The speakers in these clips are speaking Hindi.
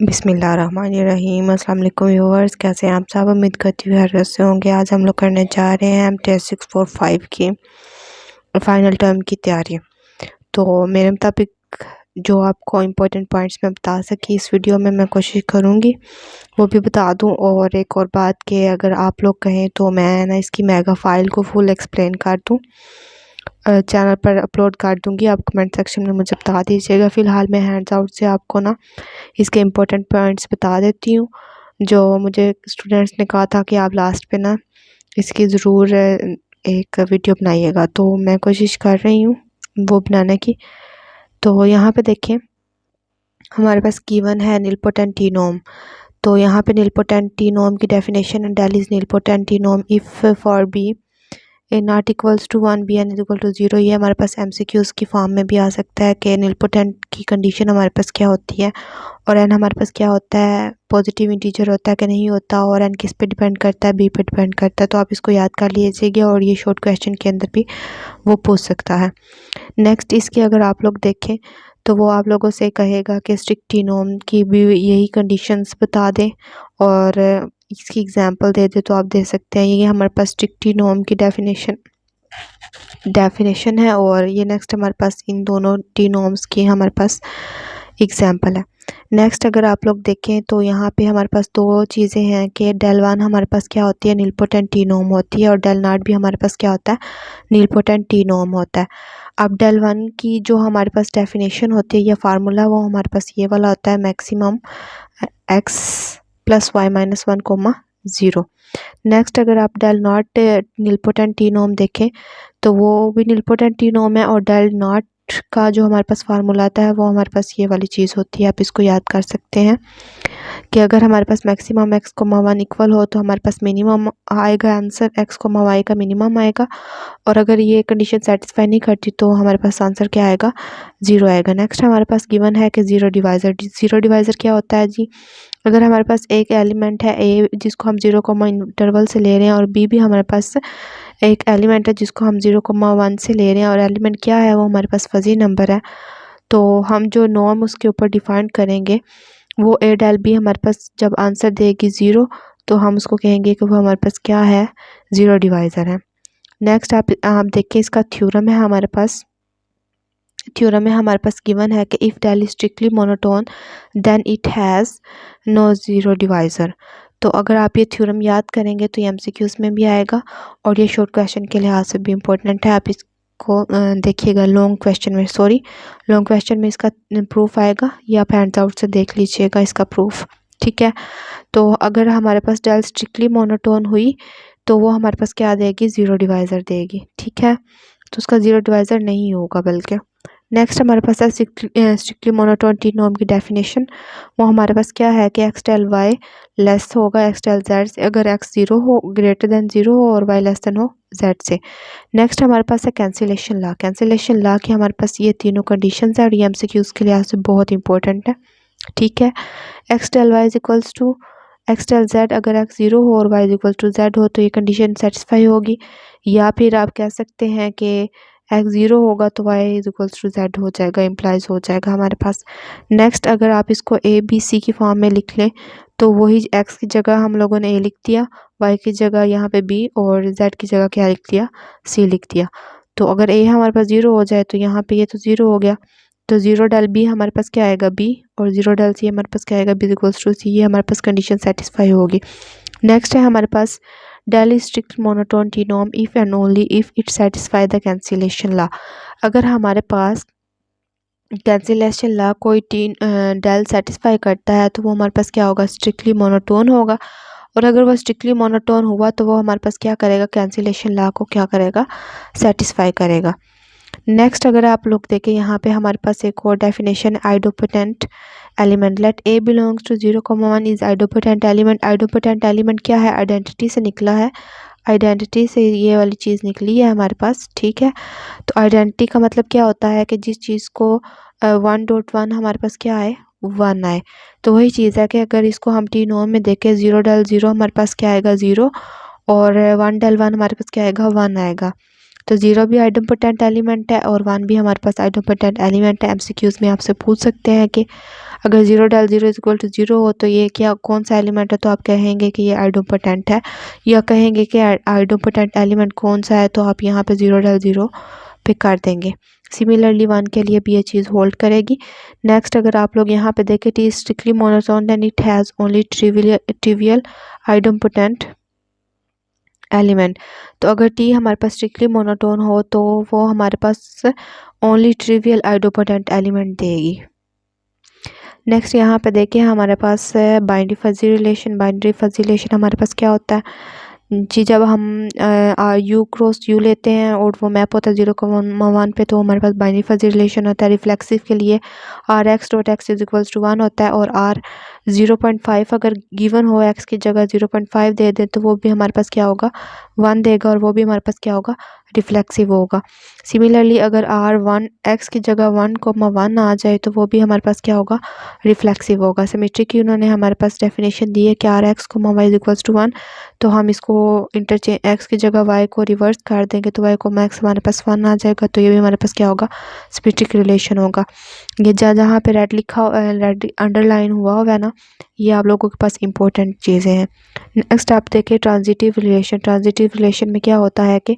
बिस्मिल्लाहिर्रहमानिर्रहीम। अस्सलाम वालेकुम व्यूअर्स, कैसे हैं आप सब। उम्मीद करती हूँ खैरियत से होंगे। आज हम लोग करने जा रहे हैं टेस्ट 645 की फ़ाइनल टर्म की तैयारी। तो मेरे मुताबिक जो आपको इम्पोर्टेंट पॉइंट्स मैं बता सकी इस वीडियो में मैं कोशिश करूँगी वो भी बता दूँ। और एक और बात कि अगर आप लोग कहें तो मैं ना इसकी मेगा फ़ाइल को फुल एक्सप्लेन कर दूँ, चैनल पर अपलोड कर दूँगी। आप कमेंट सेक्शन में मुझे बता दीजिएगा। फ़िलहाल मैं हैंड्स आउट से आपको ना इसके इम्पोर्टेंट पॉइंट्स बता देती हूँ जो मुझे स्टूडेंट्स ने कहा था कि आप लास्ट पे ना इसकी ज़रूर एक वीडियो बनाइएगा, तो मैं कोशिश कर रही हूँ वो बनाने की। तो यहाँ पे देखें हमारे पास गिवन है निलपोटेंटिनोम। तो यहाँ पे निलपोटेंटिनोम की डेफिनेशन है del is nilpotent t-norm if for B A not equals to 1 B N is equal to 0। ये हमारे पास एमसीक्यूज़ की फॉर्म में भी आ सकता है कि निलपोटेंट की कंडीशन हमारे पास क्या होती है और एन हमारे पास क्या होता है, पॉजिटिव इंटीजर होता है कि नहीं होता, और एन किस पे डिपेंड करता है, बी पे डिपेंड करता है। तो आप इसको याद कर लीजिएगा और ये शॉर्ट क्वेश्चन के अंदर भी वो पूछ सकता है। नेक्स्ट इसकी अगर आप लोग देखें तो वो आप लोगों से कहेगा कि स्ट्रिक्टिनोम की भी यही कंडीशंस बता दें और इसकी एग्जांपल दे दे तो आप दे सकते हैं। ये हमारे पास स्ट्रिक्टिनोम की डेफिनेशन है और ये नेक्स्ट हमारे पास इन दोनों टीनोम्स की हमारे पास एग्जांपल है। नेक्स्ट अगर आप लोग देखें तो यहाँ पे हमारे पास दो चीज़ें हैं कि डेल वन हमारे पास क्या होती है, निलपोटेंट टीनोम होती है, और डेल नॉट भी हमारे पास क्या होता है, निलपोटेंट टीनोम होता है। अब डेल वन की जो हमारे पास डेफिनेशन होती है या फार्मूला वो हमारे पास ये वाला होता है, maximum x plus y minus 1,0। Next अगर आप डेल नॉट निलपोटेंट टीनोम देखें तो वो भी निलपोटेंट टीनोम है और डेल नॉट का जो हमारे पास फार्मूला आता है वो हमारे पास ये वाली चीज़ होती है। आप इसको याद कर सकते हैं कि अगर हमारे पास मैक्सिमम एक्स कोमा 1 इक्वल हो तो हमारे पास मिनिमम आएगा आंसर, एक्स कोमा वाई का मिनिमम आएगा, और अगर ये कंडीशन सेटिस्फाई नहीं करती तो हमारे पास आंसर क्या आएगा, 0 आएगा। नेक्स्ट हमारे पास गिवन है कि ज़ीरो डिवाइज़र क्या होता है जी। अगर हमारे पास एक एलिमेंट है ए जिसको हम 0 इंटरवल से ले रहे हैं और बी भी हमारे पास एक एलिमेंट है जिसको हम 0,1 से ले रहे हैं और एलिमेंट क्या है वो हमारे पास फजी नंबर है, तो हम जो नॉर्म उसके ऊपर डिफाइन करेंगे वो ए डेल बी हमारे पास जब आंसर देगी 0 तो हम उसको कहेंगे कि वो हमारे पास क्या है, 0 डिवाइज़र है। नेक्स्ट आप देखिए इसका थ्योरम है हमारे पास। थ्योरम में हमारे पास गिवन है कि if del is strictly monotone then it has no 0 divisor. तो अगर आप ये थ्योरम याद करेंगे तो ये एमसीक्यूज़ में भी आएगा और ये शॉर्ट क्वेश्चन के लिहाज से भी इम्पोर्टेंट है। आप इसको देखिएगा लॉन्ग क्वेश्चन में इसका प्रूफ आएगा, ये आप हैंड्स आउट से देख लीजिएगा इसका प्रूफ, ठीक है। तो अगर हमारे पास डेल स्ट्रिक्टली मोनोटोन हुई तो वो हमारे पास क्या देगी, 0 डिवाइज़र देगी, ठीक है। तो उसका 0 डिवाइज़र नहीं होगा बल्कि। नेक्स्ट हमारे पास है स्ट्रिक्टली मोनोटोन टीनोम की डेफिनेशन। वो हमारे पास क्या है कि एक्स डेल वाई लेस होगा एक्स डेल जेड से अगर एक्स 0 हो, ग्रेटर देन 0 हो और वाई लेस देन हो जेड से। नेक्स्ट हमारे पास है कैंसिलेशन लॉ की हमारे पास ये तीनों कंडीशंस है और ये एमसीक्यूज़ के लिहाज से बहुत इंपॉर्टेंट है, ठीक है। X del y is equals to x del z, अगर एक्स 0 हो और y is equal to z हो तो ये कंडीशन सेटिस्फाई होगी, या फिर आप कह सकते हैं कि एक्स 0 होगा तो y is equals to z हो जाएगा, इम्प्लाइज हो जाएगा हमारे पास। नेक्स्ट अगर आप इसको ए बी सी की फॉर्म में लिख लें तो वही एक्स की जगह हम लोगों ने ए लिख दिया, वाई की जगह यहाँ पे बी और जेड की जगह क्या लिख दिया, सी लिख दिया। तो अगर ए हमारे पास 0 हो जाए तो यहाँ पे ये तो 0 हो गया, तो 0 डेल बी हमारे पास क्या आएगा, बी, और 0 डेल सी हमारे पास क्या आएगा, बी इक्वल्स टू सी। ये हमारे पास कंडीशन सेटिस्फाई होगी। नेक्स्ट है हमारे पास del is strict monotone t-norm if and only if it satisfy the cancellation law. अगर हमारे पास कैंसिलेशन लॉ कोई डेल सेटिस्फाई करता है तो वो हमारे पास क्या होगा, स्ट्रिक्टली मोनोटोन होगा, और अगर वो स्ट्रिक्टली मोनोटोन हुआ तो वो हमारे पास क्या करेगा, कैंसिलेशन लॉ को क्या करेगा, सेटिस्फाई करेगा। नेक्स्ट अगर आप लोग देखें यहाँ पे हमारे पास एक और definition idempotent element, let A belongs to 0,1 is idempotent element. Idempotent element क्या है, आइडेंटिटी से निकला है, आइडेंटिटी से ये वाली चीज़ निकली है हमारे पास, ठीक है। तो आइडेंटिटी का मतलब क्या होता है कि जिस चीज़ को 1.1 हमारे पास क्या आए, 1 आए, तो वही चीज़ है कि अगर इसको हम टी नोम में देखें 0 डेल 0 हमारे पास क्या आएगा, 0, और 1 डेल 1 हमारे पास क्या आएगा, 1 आएगा। तो 0 भी आइडम्पोटेंट एलिमेंट है और 1 भी हमारे पास आइडम्पोटेंट एलिमेंट है। एमसीक्यूज में आपसे पूछ सकते हैं कि अगर 0 डेल 0 इज इक्वल टू 0 हो तो ये क्या कौन सा एलिमेंट है, तो आप कहेंगे कि ये आइडम्पोटेंट है, या कहेंगे कि आइडम्पोटेंट एलिमेंट कौन सा है, तो आप यहाँ पे 0 डेल 0 पे कर देंगे। सिमिलरली 1 के लिए भी ये चीज़ होल्ड करेगी। नेक्स्ट अगर आप लोग यहाँ पे देखें, T strictly monotone then it has only trivial idempotent element. तो अगर टी हमारे पास स्ट्रिक्टली मोनोटोन हो तो वो हमारे पास ओनली ट्रिवियल आइडम्पोटेंट एलिमेंट देगी। नेक्स्ट यहाँ पे देखिए हमारे पास binary fuzzy relation. Binary fuzzy relation हमारे पास क्या होता है जी, जब हम यू क्रॉस यू लेते हैं और वो मैप होता है 0,1 पे, तो हमारे पास बाइनरी फजी रिलेशन होता है। रिफ्लेक्सिव के लिए R x dot x is equals to 1 होता है, और आर 0.5 अगर गिवन हो एक्स की जगह 0.5 दे दे तो वो भी हमारे पास क्या होगा 1 देगा, और वो भी हमारे पास क्या होगा रिफ्लेक्सिव होगा। सिमिलरली अगर आर 1 एक्स की जगह 1,1 आ जाए तो वो भी हमारे पास क्या होगा रिफ्लेक्सिव होगा। सिमेट्री की उन्होंने हमारे पास डेफिनेशन दी है कि R x y is equals to 1, तो हम इसको इंटरचेंज एक्स की जगह वाई को रिवर्स कर देंगे तो वाई को मैक्स हमारे पास 1 आ जाएगा, तो ये भी हमारे पास क्या होगा सिमेट्रिक रिलेशन होगा। ये जहाँ पे रेड लिखा रेड अंडरलाइन हुआ होगा ना, ये आप लोगों के पास इंपॉर्टेंट चीज़ें हैं। नेक्स्ट आप देखिए ट्रांजिटिव रिलेशन। ट्रांजिटिव रिलेशन में क्या होता है कि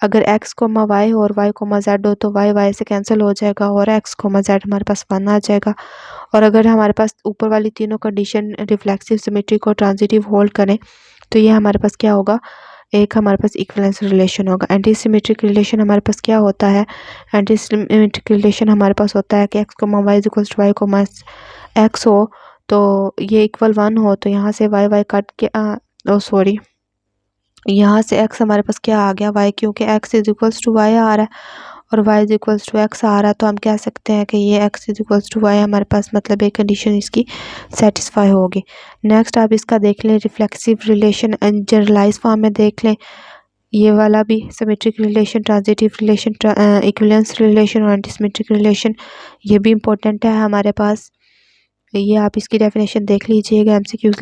अगर x कोमा वाई और y कोमा जेड हो तो y से कैंसिल हो जाएगा और x कोमा जेड हमारे पास 1 आ जाएगा। और अगर हमारे पास ऊपर वाली तीनों कंडीशन रिफ्लेक्सिव सिमेट्रिक और ट्रांजिटिव होल्ड करें तो ये हमारे पास क्या होगा एक हमारे पास इक्विवेलेंस रिलेशन होगा। एंटी सिमेट्रिक रिलेशन हमारे पास क्या होता है, एंटी सिमेट्रिक रिलेशन हमारे पास होता है कि x comma y is equals to y comma x हो, तो ये इक्वल 1 हो तो यहाँ से वाई कट के सॉरी यहाँ से x हमारे पास क्या आ गया y, क्योंकि x is equals to Y आ रहा है और y is equals to X आ रहा है, तो हम कह सकते हैं कि ये x is equals to y हमारे पास मतलब एक कंडीशन इसकी सेटिस्फाई होगी। नेक्स्ट आप इसका देख लें रिफ्लेक्सिव रिलेशन जनरलाइज फॉर्म में देख लें, ये वाला भी symmetric relation, transitive relation, equivalence relation और एंटीसिमेट्रिक रिलेशन, ये भी इम्पोर्टेंट है हमारे पास। ये आप इसकी डेफिनेशन देख लीजिएगा, एमसीक्यूज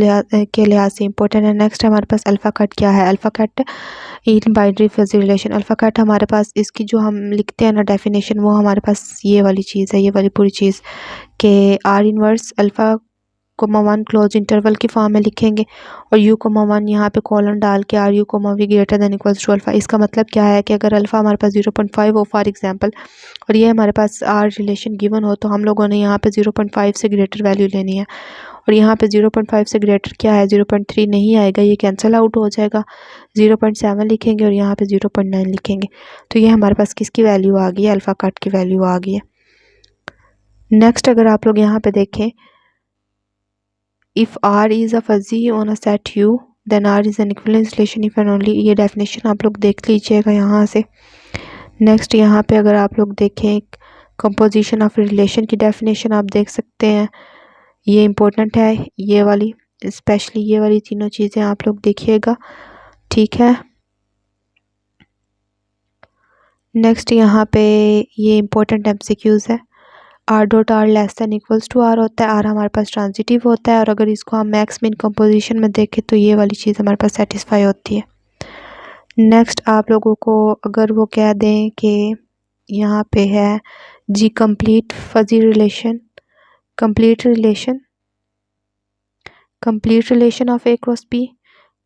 के लिहाज से इंपॉर्टेंट है। नेक्स्ट हमारे पास अल्फ़ा कट क्या है। Alpha cut in binary fuzzy relation. Alpha cut हमारे पास इसकी जो हम लिखते हैं ना डेफिनेशन, वो हमारे पास ये वाली चीज़ है, ये वाली पूरी चीज़ के R inverse alpha comma 1 close interval की फॉर्म में लिखेंगे और यू कोमा 1 यहाँ पे कॉलन डाल के R u comma v greater than equals to alpha. इसका मतलब क्या है कि अगर अल्फ़ा हमारे पास 0.5 हो फॉर एग्जांपल और ये हमारे पास आर रिलेशन गिवन हो, तो हम लोगों ने यहाँ पे 0.5 से ग्रेटर वैल्यू लेनी है, और यहाँ पे 0.5 से ग्रेटर क्या है 0.3 नहीं आएगा, ये कैंसिल आउट हो जाएगा। 0.7 लिखेंगे और यहाँ पे 0.9 लिखेंगे, तो ये हमारे पास किसकी वैल्यू आ गई है, अल्फ़ा कट की वैल्यू आ गई है। नेक्स्ट अगर आप लोग यहाँ पे देखें, if R is a fuzzy on a set U then R is an equivalence relation if and only, ये डेफिनेशन आप लोग देख लीजिएगा यहाँ से। नेक्स्ट यहाँ पे अगर आप लोग देखें कंपोजिशन ऑफ रिलेशन की डेफिनेशन आप देख सकते हैं, ये इम्पोर्टेंट है ये वाली, स्पेशली ये वाली तीनों चीज़ें आप लोग देखिएगा, ठीक है। नेक्स्ट यहाँ पे ये इम्पोर्टेंट एमसीक्यूज़ है। R dot R less than equals to R होता है, आर हमारे पास ट्रांजिटिव होता है, और अगर इसको हम मैक्स मिन कंपोजिशन में देखें तो ये वाली चीज़ हमारे पास सेटिस्फाई होती है। नेक्स्ट आप लोगों को अगर वो कह दें कि यहाँ पे है G complete fuzzy relation, complete relation of A cross B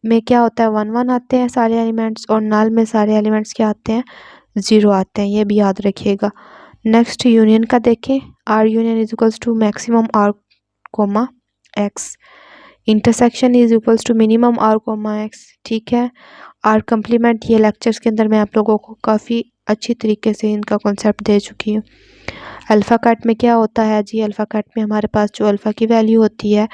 में क्या होता है 1 1 आते हैं सारे एलिमेंट्स, और नल में सारे एलिमेंट्स क्या आते हैं 0 आते हैं, ये भी याद रखिएगा। नेक्स्ट यूनियन का देखें, R union is equals to maximum R comma x, intersection is equals to minimum R comma x, ठीक है। आर कंप्लीमेंट, ये लेक्चर्स के अंदर मैं आप लोगों को काफ़ी अच्छी तरीके से इनका कॉन्सेप्ट दे चुकी हूँ। अल्फ़ा कट में क्या होता है जी, अल्फ़ा कट में हमारे पास जो अल्फ़ा की वैल्यू होती है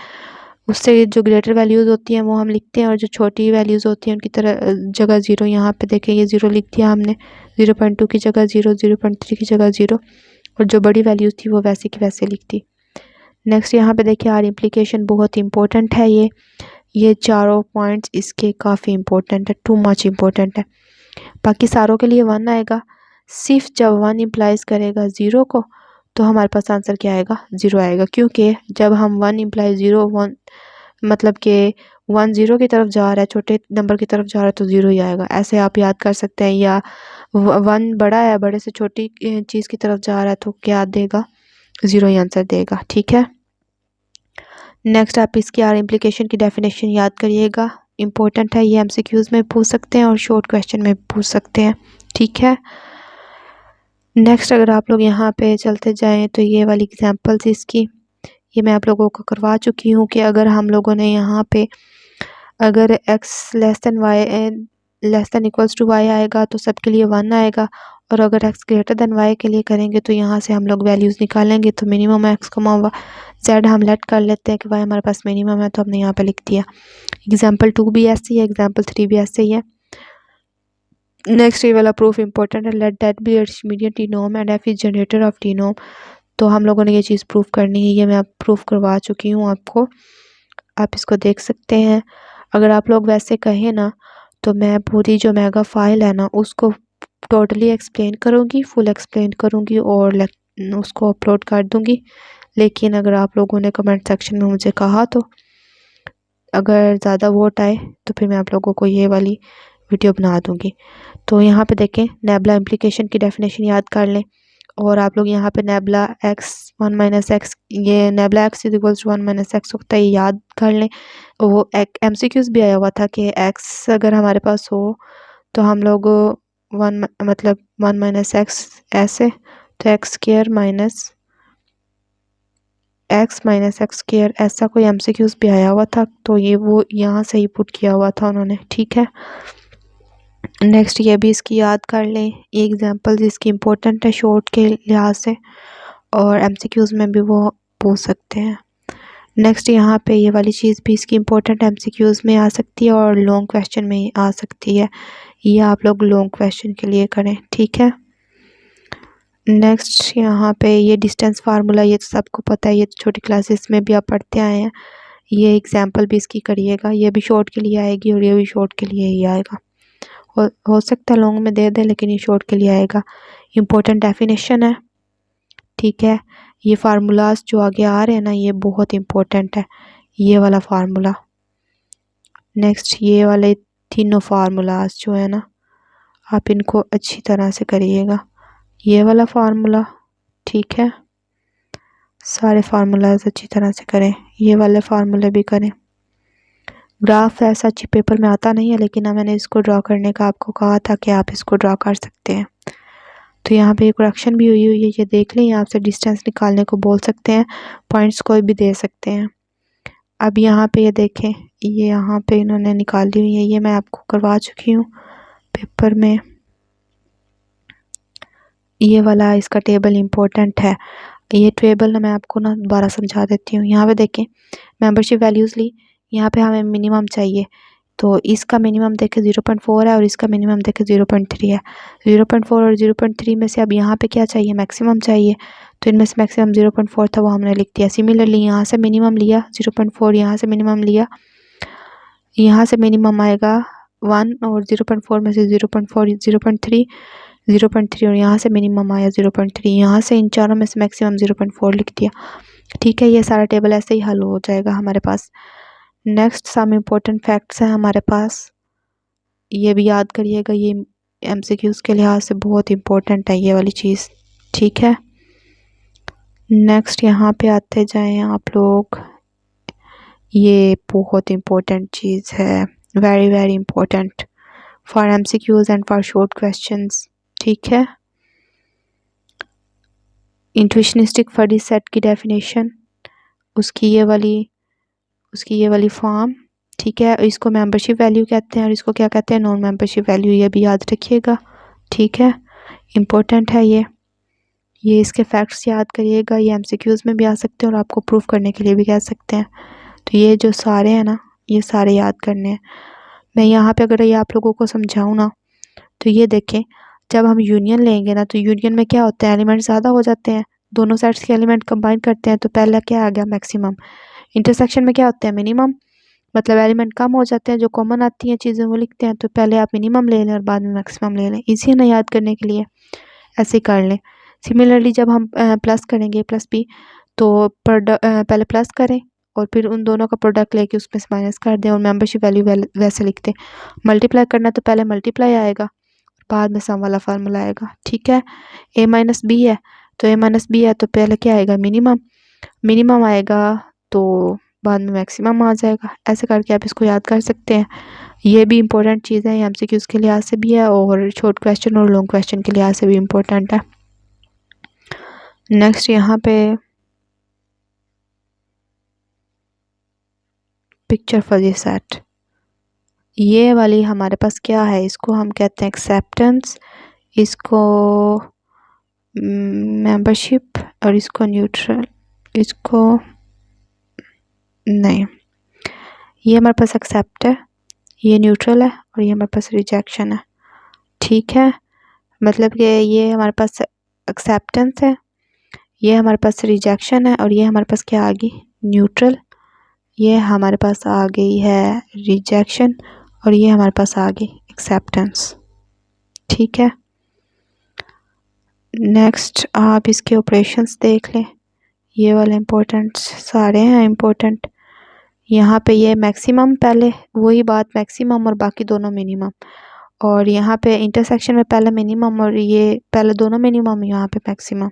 उससे जो ग्रेटर वैल्यूज़ होती हैं वो हम लिखते हैं, और जो छोटी वैल्यूज़ होती हैं उनकी तरह जगह 0, यहाँ पे देखें ये 0 लिख दिया हमने, 0.2 की जगह 0, 0.3 की जगह 0, और जो बड़ी वैल्यूज़ थी वो वैसे की वैसे लिख दी। नेक्स्ट यहाँ पे देखिए आर इम्प्लीकेशन बहुत इंपॉर्टेंट है, ये चारों पॉइंट्स इसके काफ़ी इंपॉर्टेंट है, टू मच इम्पोर्टेंट है। बाकी सारों के लिए 1 आएगा, सिर्फ जब 1 इम्प्लाइज करेगा 0 को तो हमारे पास आंसर क्या आएगा 0 आएगा, क्योंकि जब हम 1 इम्प्लाइज 0 1 मतलब कि 1 0 की तरफ जा रहा है, छोटे नंबर की तरफ जा रहा है तो 0 ही आएगा, ऐसे आप याद कर सकते हैं। या 1 बड़ा है, बड़े से छोटी चीज़ की तरफ जा रहा है तो क्या देगा, 0 ही आंसर देगा। ठीक है। नेक्स्ट आप इसकी आर इम्प्लीकेशन की डेफिनेशन याद करिएगा, इम्पोर्टेंट है, ये एमसीक्यूज में पूछ सकते हैं और शॉर्ट क्वेश्चन में पूछ सकते हैं। ठीक है। नेक्स्ट अगर आप लोग यहाँ पे चलते जाएं तो ये वाली एग्जांपल्स इसकी, ये मैं आप लोगों को करवा चुकी हूँ कि अगर हम लोगों ने यहाँ पे अगर x less than y less than equals to y आएगा तो सबके लिए 1 आएगा, और अगर x ग्रेटर देन वाई के लिए करेंगे तो यहाँ से हम लोग वैल्यूज़ निकालेंगे। तो मिनिमम x z हम लेट कर लेते हैं कि y हमारे पास मिनिमम है, तो हमने यहाँ पे लिख दिया। एग्जाम्पल 2 भी ऐसे ही है, एग्जाम्पल 3 भी ऐसे ही है। नेक्स्ट ये वाला प्रूफ इंपॉर्टेंट है, let that be its median t norm and f is generator of t norm. तो हम लोगों ने ये चीज़ प्रूफ करनी है, ये मैं प्रूफ करवा चुकी हूँ आपको, आप इसको देख सकते हैं। अगर आप लोग वैसे कहें ना तो मैं पूरी जो मेगा फाइल है ना उसको टोटली एक्सप्लेन करूँगी, फुल एक्सप्लेन करूँगी और उसको अपलोड कर दूँगी। लेकिन अगर आप लोगों ने कमेंट सेक्शन में मुझे कहा तो अगर ज़्यादा वोट आए तो फिर मैं आप लोगों को ये वाली वीडियो बना दूँगी। तो यहाँ पे देखें, नेबुला इम्प्लीकेशन की डेफिनेशन याद कर लें, और आप लोग यहाँ पे नेबुला x 1 माइनस एक्स, ये nebula x is equals to 1 minus x होता है, ये याद कर लें। वो MCQs भी आया हुआ था कि x अगर हमारे पास हो तो हम लोग 1 माइनस एक्स ऐसे, तो x square minus x square, ऐसा कोई MCQs भी आया हुआ था, तो ये वो यहाँ से ही पुट किया हुआ था उन्होंने। ठीक है। नेक्स्ट ये भी इसकी याद कर लें, ये एग्जांपल्स इसकी इम्पोर्टेंट है शॉर्ट के लिहाज से, और MCQs में भी वो पूछ सकते हैं। नेक्स्ट यहाँ पे ये वाली चीज़ भी इसकी इम्पोर्टेंट MCQs में आ सकती है और लॉन्ग क्वेश्चन में आ सकती है, ये आप लोग लॉन्ग क्वेश्चन के लिए करें। ठीक है। नेक्स्ट यहाँ पे ये डिस्टेंस फार्मूला, ये तो सबको पता है, ये तो छोटी क्लासेस में भी आप पढ़ते आए हैं। ये एग्जाम्पल भी इसकी करिएगा, ये भी शॉर्ट के लिए आएगी और ये भी शॉर्ट के लिए ही आएगा। हो सकता है लॉन्ग में दे दे, लेकिन ये शॉर्ट के लिए आएगा। इम्पोर्टेंट डेफिनेशन है। ठीक है। ये फार्मूलाज जो आगे आ रहे हैं ना, ये बहुत इम्पोर्टेंट है, ये वाला फार्मूला। नेक्स्ट ये वाले तीनों फार्मूलाज जो है ना, आप इनको अच्छी तरह से करिएगा, ये वाला फार्मूला। ठीक है। सारे फार्मूलाज अच्छी तरह से करें, ये वाले फार्मूले भी करें। ग्राफ ऐसा अच्छी पेपर में आता नहीं है, लेकिन मैंने इसको ड्रॉ करने का आपको कहा था कि आप इसको ड्रॉ कर सकते हैं। तो यहाँ पे करेक्शन भी हुई है, ये देख लें। यहाँ से डिस्टेंस निकालने को बोल सकते हैं, पॉइंट्स कोई भी दे सकते हैं। अब यहाँ पे ये देखें, ये यहाँ पे इन्होंने निकाली हुई है, ये मैं आपको करवा चुकी हूँ पेपर में। ये वाला इसका टेबल इम्पोर्टेंट है, ये टेबल ना मैं आपको ना दोबारा समझा देती हूँ। यहाँ पे देखें, मेंबरशिप वैल्यूज़ ली, यहाँ पे हमें मिनिमम चाहिए, तो इसका मिनिमम देखें 0.4 है और इसका मिनिमम देखें 0.3 है। 0.4 और 0.3 में से अब यहाँ पे क्या चाहिए, मैक्सिमम चाहिए, तो इनमें से मैक्सिमम 0.4 था, वो हमने लिख दिया। सिमिलरली यहाँ से मिनिमम लिया 0.4, यहाँ से मिनिमम लिया, यहाँ से मिनिमम आएगा 1 और 0.4 में से 0.4 0.3 और यहाँ से मिनिमम आया 0.3, यहाँ से इन चारों में से मैक्सिमम 0.4 लिख दिया। ठीक है। ये सारा टेबल ऐसे ही हल हो जाएगा हमारे पास। नेक्स्ट सम इम्पोर्टेंट फैक्ट्स हैं हमारे पास, ये भी याद करिएगा, ये MCQs के लिहाज से बहुत इम्पोर्टेंट है ये वाली चीज़। ठीक है। नेक्स्ट यहाँ पे आते जाएं आप लोग, ये बहुत इम्पोर्टेंट चीज़ है, very very important for MCQs and for short questions. ठीक है। इंट्यूशनिस्टिक फडी सेट की डेफिनेशन, उसकी ये वाली फॉर्म। ठीक है। इसको मेंबरशिप वैल्यू कहते हैं और इसको क्या कहते हैं, नॉन मेंबरशिप वैल्यू, ये भी याद रखिएगा। ठीक है। इम्पोर्टेंट है ये इसके फैक्ट्स याद करिएगा, ये MCQs में भी आ सकते हैं और आपको प्रूफ करने के लिए भी कह सकते हैं। तो ये जो सारे हैं ना, ये सारे याद करने हैं। मैं यहाँ पे अगर ये आप लोगों को समझाऊँ ना, तो ये देखें, जब हम यूनियन लेंगे ना, तो यूनियन में क्या होता है, एलिमेंट ज़्यादा हो जाते हैं, दोनों साइड्स के एलिमेंट कंबाइन करते हैं, तो पहला क्या आ गया, मैक्सिमम। इंटरसेक्शन में क्या होता है, मिनिमम, मतलब एलिमेंट कम हो जाते हैं, जो कॉमन आती हैं चीज़ें वो लिखते हैं, तो पहले आप मिनिमम ले लें और बाद में मैक्सिमम ले लें, इजी है ना याद करने के लिए, ऐसे ही कर लें। सिमिलरली जब हम प्लस करेंगे प्लस बी, तो पहले प्लस करें और फिर उन दोनों का प्रोडक्ट लेके उसमें से माइनस कर दें और मेंबरशिप वैल्यू वैसे लिख दें। मल्टीप्लाई करना तो पहले मल्टीप्लाई आएगा, बाद में सम वाला फार्मूला आएगा। ठीक है, a माइनस बी है तो a माइनस बी है तो पहले क्या आएगा, मिनिमम। मिनिमम आएगा तो बाद में मैक्सिमम आ जाएगा। ऐसे करके आप इसको याद कर सकते हैं। ये भी इम्पोर्टेंट चीज़ है, एमसीक्यूज़ के लिहाज से भी है और शॉर्ट क्वेश्चन और लॉन्ग क्वेश्चन के लिहाज से भी इम्पोर्टेंट है। नेक्स्ट यहाँ पे पिक्चर फजी सेट, ये वाली हमारे पास क्या है, इसको हम कहते हैं एक्सेप्टेंस, इसको मेंबरशिप और इसको न्यूट्रल, इसको नहीं, ये हमारे पास एक्सेप्ट है, ये न्यूट्रल है और ये हमारे पास रिजेक्शन है। ठीक है, मतलब कि ये हमारे पास एक्सेप्टेंस है, ये हमारे पास रिजेक्शन है और ये हमारे पास क्या आ गई, न्यूट्रल। ये हमारे पास आ गई है रिजेक्शन और ये हमारे पास आ गई एक्सेप्टेंस। ठीक है, नेक्स्ट आप इसके ऑपरेशंस देख लें, ये वाले इम्पोर्टेंट सारे हैं इम्पोर्टेंट। यहाँ पे ये मैक्सिमम, पहले वही बात, मैक्सिमम और बाकी दोनों मिनिमम, और यहाँ पे इंटरसेक्शन में पहले मिनिमम और ये पहले दोनों मिनिमम, यहाँ पे मैक्सिमम।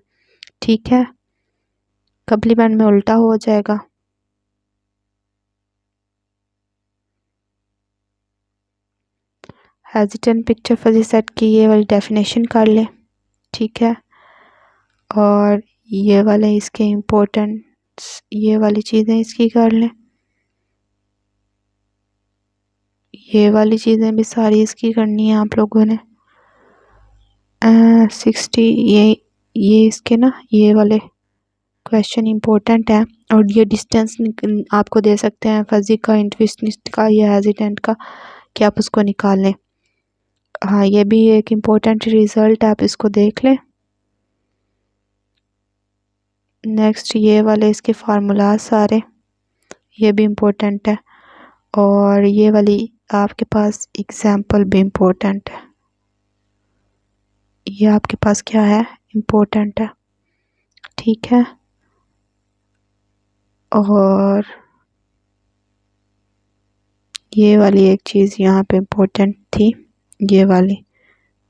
ठीक है, कम्प्लीमेंट में उल्टा हो जाएगा। हेजिटेंट पिक्चर फजी सेट की ये वाली डेफिनेशन कर ले। ठीक है, और ये वाले इसके इम्पोर्टेंट, ये वाली चीज़ें इसकी कर लें, ये वाली चीज़ें भी सारी इसकी करनी है आप लोगों ने। 60 ये इसके ना, ये वाले क्वेश्चन इम्पोर्टेंट है। और ये डिस्टेंस आपको दे सकते हैं फजी का, इंट्विस्टिस्ट का या हेजिटेंट का, कि आप उसको निकाल लें। हाँ, ये भी एक इम्पोर्टेंट रिज़ल्ट, आप इसको देख लें। नेक्स्ट ये वाले इसके फार्मूला सारे, ये भी इम्पोर्टेंट है। और ये वाली आपके पास एग्जाम्पल भी इम्पोर्टेंट है, ये आपके पास क्या है, इम्पोर्टेंट है। ठीक है, और ये वाली एक चीज़ यहाँ पे इम्पोर्टेंट थी, ये वाली।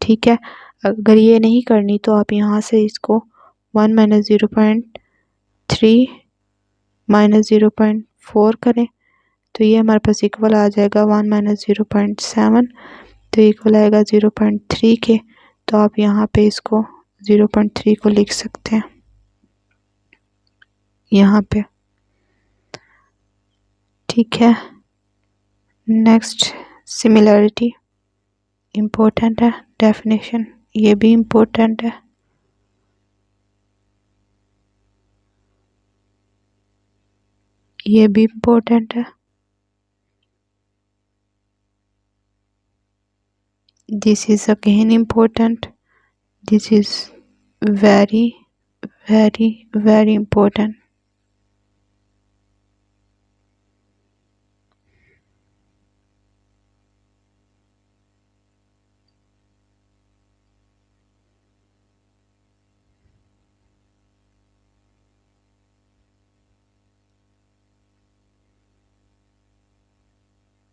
ठीक है, अगर ये नहीं करनी तो आप यहाँ से इसको 1 माइनस 0.3 माइनस 0.4 करें तो ये हमारे पास इक्वल आ जाएगा 1 माइनस 0.7, तो इक्वल आएगा 0.3 के। तो आप यहाँ पे इसको 0.3 को लिख सकते हैं यहाँ पे। ठीक है, नेक्स्ट सिमिलरिटी इम्पोर्टेंट है, डेफिनेशन ये भी इम्पोर्टेंट है। ये भी इम्पोर्टेंट है। This is again important, this is very very very important.